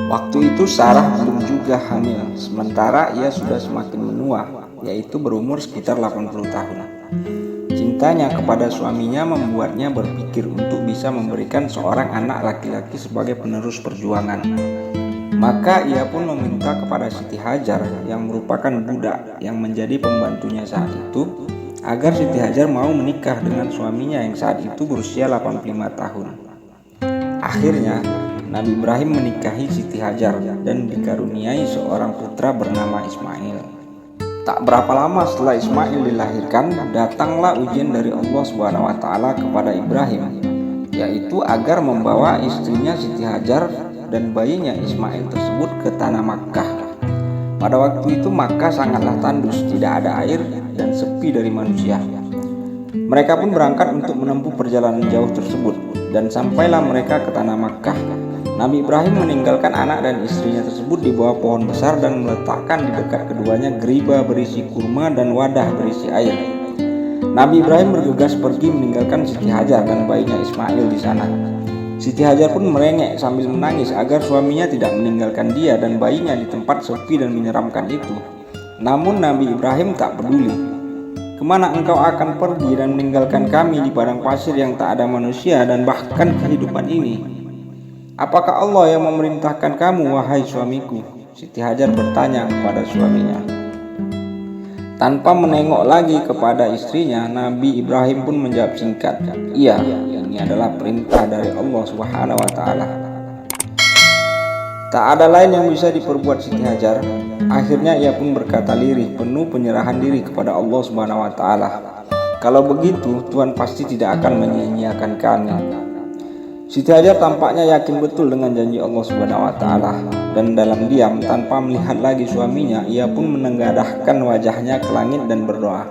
Waktu itu Sarah belum juga hamil, sementara ia sudah semakin menua, yaitu berumur sekitar 80 tahun. Cintanya kepada suaminya membuatnya berpikir untuk bisa memberikan seorang anak laki-laki sebagai penerus perjuangan. Maka ia pun meminta kepada Siti Hajar yang merupakan budak yang menjadi pembantunya saat itu, agar Siti Hajar mau menikah dengan suaminya yang saat itu berusia 85 tahun. Akhirnya Nabi Ibrahim menikahi Siti Hajar dan dikaruniai seorang putra bernama Ismail. Tak berapa lama setelah Ismail dilahirkan, datanglah ujian dari Allah SWT kepada Ibrahim, yaitu agar membawa istrinya Siti Hajar dan bayinya Ismail tersebut ke tanah Makkah. Pada waktu itu Makkah sangatlah tandus, tidak ada air dan sepi dari manusia. Mereka pun berangkat untuk menempuh perjalanan jauh tersebut, dan sampailah mereka ke tanah Makkah. Nabi Ibrahim meninggalkan anak dan istrinya tersebut di bawah pohon besar dan meletakkan di dekat keduanya geriba berisi kurma dan wadah berisi air. Nabi Ibrahim bergegas pergi meninggalkan Siti Hajar dan bayinya Ismail di sana. Siti Hajar pun merengek sambil menangis agar suaminya tidak meninggalkan dia dan bayinya di tempat sepi dan menyeramkan itu. Namun Nabi Ibrahim tak peduli. Kemana engkau akan pergi dan meninggalkan kami di padang pasir yang tak ada manusia dan bahkan kehidupan ini? Apakah Allah yang memerintahkan kamu, wahai suamiku? Siti Hajar bertanya kepada suaminya. Tanpa menengok lagi kepada istrinya, Nabi Ibrahim pun menjawab singkat, "Iya, ini adalah perintah dari Allah SWT." Tak ada lain yang bisa diperbuat Siti Hajar. Akhirnya ia pun berkata lirih, penuh penyerahan diri kepada Allah SWT. "Kalau begitu, Tuhan pasti tidak akan menyia-nyiakan kami." Siti Hajar tampaknya yakin betul dengan janji Allah SWT, dan dalam diam tanpa melihat lagi suaminya, ia pun menengadahkan wajahnya ke langit dan berdoa.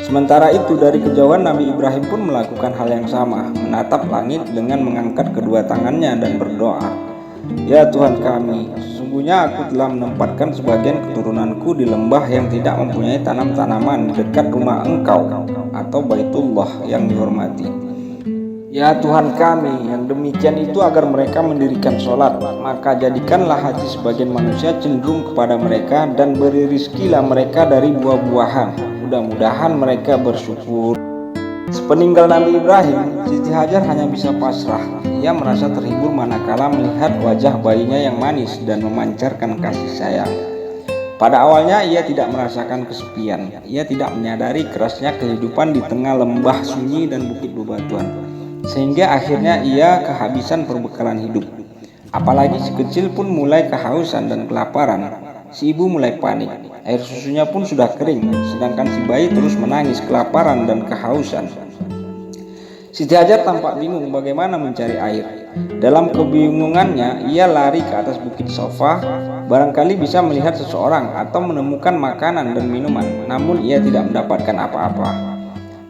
Sementara itu dari kejauhan Nabi Ibrahim pun melakukan hal yang sama, menatap langit dengan mengangkat kedua tangannya dan berdoa, "Ya Tuhan kami, sesungguhnya aku telah menempatkan sebagian keturunanku di lembah yang tidak mempunyai tanam-tanaman di dekat rumah Engkau atau Baitullah yang dihormati. Ya Tuhan kami, yang demikian itu agar mereka mendirikan sholat, maka jadikanlah hati sebagian manusia cenderung kepada mereka dan beri rizkilah mereka dari buah-buahan. Mudah-mudahan mereka bersyukur." Sepeninggal Nabi Ibrahim, Siti Hajar hanya bisa pasrah. Ia merasa terhibur manakala melihat wajah bayinya yang manis dan memancarkan kasih sayang. Pada awalnya ia tidak merasakan kesepian. Ia tidak menyadari kerasnya kehidupan di tengah lembah sunyi dan bukit bebatuan, sehingga akhirnya ia kehabisan perbekalan hidup. Apalagi si kecil pun mulai kehausan dan kelaparan. Si ibu mulai panik. Air susunya pun sudah kering, sedangkan si bayi terus menangis kelaparan dan kehausan. Siti Hajar tampak bingung bagaimana mencari air. Dalam kebingungannya, ia lari ke atas bukit Sofa, barangkali bisa melihat seseorang atau menemukan makanan dan minuman, namun ia tidak mendapatkan apa-apa.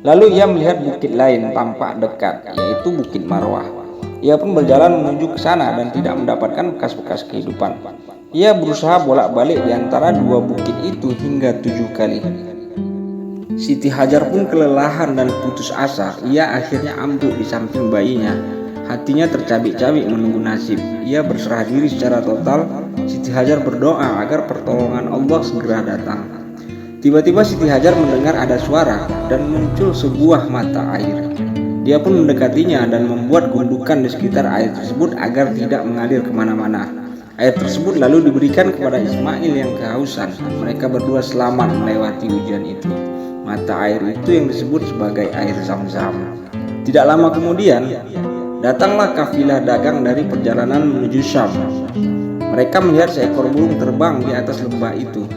Lalu ia melihat bukit lain tampak dekat, yaitu Bukit Marwah. Ia pun berjalan menuju ke sana dan tidak mendapatkan bekas-bekas kehidupan. Ia berusaha bolak-balik di antara dua bukit itu hingga 7 kali. Siti Hajar pun kelelahan dan putus asa. Ia akhirnya ambruk di samping bayinya. Hatinya tercabik-cabik menunggu nasib. Ia berserah diri secara total. Siti Hajar berdoa agar pertolongan Allah segera datang. Tiba-tiba Siti Hajar mendengar ada suara dan muncul sebuah mata air. Dia pun mendekatinya dan membuat gundukan di sekitar air tersebut agar tidak mengalir kemana-mana. Air tersebut lalu diberikan kepada Ismail yang kehausan. Mereka berdua selamat melewati ujian itu. Mata air itu yang disebut sebagai air Zam-Zam. Tidak lama kemudian, datanglah kafilah dagang dari perjalanan menuju Syam. Mereka melihat seekor burung terbang di atas lembah itu.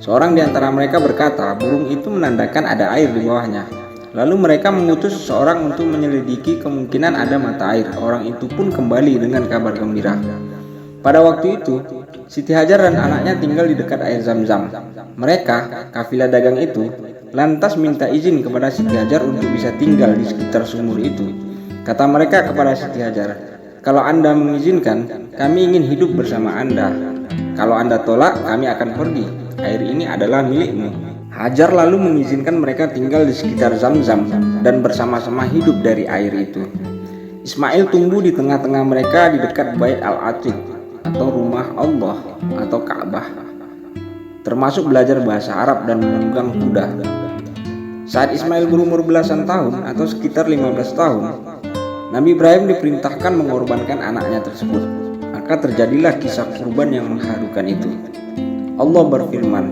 Seorang di antara mereka berkata, burung itu menandakan ada air di bawahnya. Lalu mereka mengutus seseorang untuk menyelidiki kemungkinan ada mata air. Orang itu pun kembali dengan kabar gembira. Pada waktu itu, Siti Hajar dan anaknya tinggal di dekat air Zam-Zam. Mereka, kafilah dagang itu, lantas minta izin kepada Siti Hajar untuk bisa tinggal di sekitar sumur itu. Kata mereka kepada Siti Hajar, "Kalau Anda mengizinkan, kami ingin hidup bersama Anda. Kalau Anda tolak, kami akan pergi. Air ini adalah milikmu." Hajar lalu mengizinkan mereka tinggal di sekitar Zam-Zam dan bersama-sama hidup dari air itu. Ismail tumbuh di tengah-tengah mereka di dekat Bait Al-Atiq. atau rumah Allah atau Ka'bah, termasuk belajar bahasa Arab dan menunggang kuda. Saat Ismail berumur belasan tahun atau sekitar 15 tahun, Nabi Ibrahim diperintahkan mengorbankan anaknya tersebut. Maka terjadilah kisah kurban yang mengharukan itu. Allah berfirman,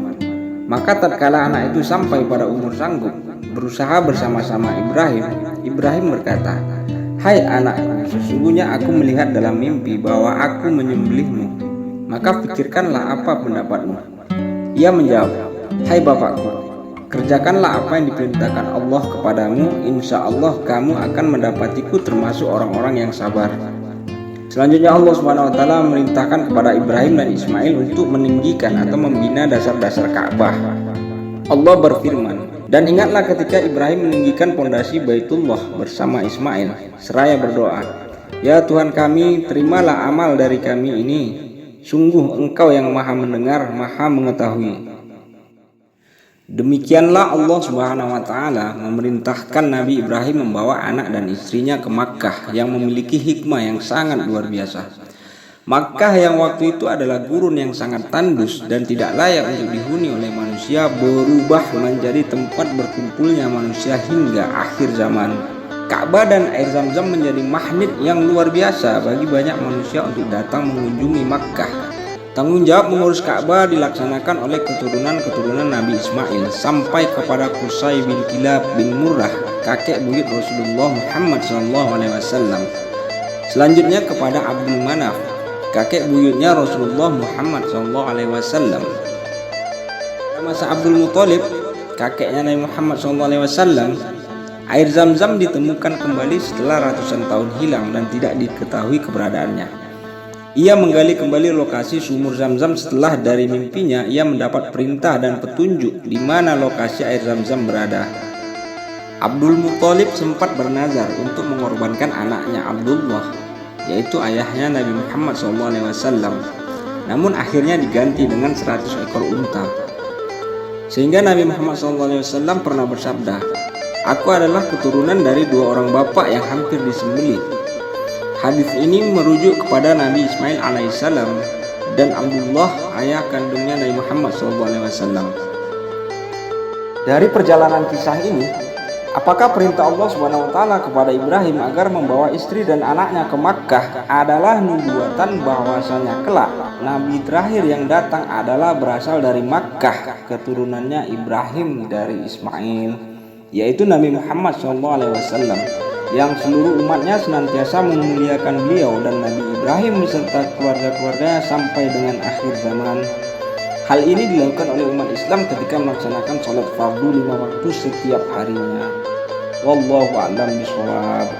maka tatkala anak itu sampai pada umur sanggup berusaha bersama-sama Ibrahim berkata, "Hai anakku, sesungguhnya aku melihat dalam mimpi bahwa aku menyembelihmu. Maka pikirkanlah apa pendapatmu." Ia menjawab, "Hai bapakku, kerjakanlah apa yang diperintahkan Allah kepadamu. Insya Allah kamu akan mendapatiku termasuk orang-orang yang sabar." Selanjutnya Allah SWT memerintahkan kepada Ibrahim dan Ismail untuk meninggikan atau membina dasar-dasar Ka'bah. Allah berfirman, "Dan ingatlah ketika Ibrahim meninggikan pondasi Baitullah bersama Ismail, seraya berdoa, 'Ya Tuhan kami, terimalah amal dari kami ini. Sungguh Engkau yang Maha mendengar, Maha mengetahui.'" Demikianlah Allah SWT memerintahkan Nabi Ibrahim membawa anak dan istrinya ke Makkah yang memiliki hikmah yang sangat luar biasa. Makkah yang waktu itu adalah gurun yang sangat tandus dan tidak layak untuk dihuni oleh manusia berubah menjadi tempat berkumpulnya manusia hingga akhir zaman. Ka'bah dan air Zam-Zam menjadi magnet yang luar biasa bagi banyak manusia untuk datang mengunjungi Makkah. Tanggung jawab mengurus Ka'bah dilaksanakan oleh keturunan Nabi Ismail sampai kepada Qusay bin Kilab bin Murrah, kakek buyut Rasulullah Muhammad SAW. Selanjutnya kepada Abdul Manaf, kakek buyutnya Rasulullah Muhammad SAW. Pada masa Abdul Muthalib, kakeknya Nabi Muhammad SAW, air Zam-Zam ditemukan kembali setelah ratusan tahun hilang dan tidak diketahui keberadaannya. Ia menggali kembali lokasi sumur Zam-Zam setelah dari mimpinya ia mendapat perintah dan petunjuk di mana lokasi air Zam-Zam berada. Abdul Muthalib sempat bernazar untuk mengorbankan anaknya Abdullah, yaitu ayahnya Nabi Muhammad SAW. Namun akhirnya diganti dengan 100 ekor unta. Sehingga Nabi Muhammad SAW pernah bersabda, "Aku adalah keturunan dari dua orang bapak yang hampir disembelih." Hadis ini merujuk kepada Nabi Ismail alaihissalam dan Abdullah, ayah kandungnya Nabi Muhammad SAW. Dari perjalanan kisah ini, apakah perintah Allah SWT kepada Ibrahim agar membawa istri dan anaknya ke Makkah adalah nubuatan bahwasanya kelak Nabi terakhir yang datang adalah berasal dari Makkah, keturunannya Ibrahim dari Ismail, yaitu Nabi Muhammad SAW, yang seluruh umatnya senantiasa memuliakan beliau dan Nabi Ibrahim beserta keluarga-keluarganya sampai dengan akhir zaman. Hal ini dilakukan oleh umat Islam ketika melaksanakan sholat fardu 5 waktu setiap harinya. Wallahu a'lam bishawab.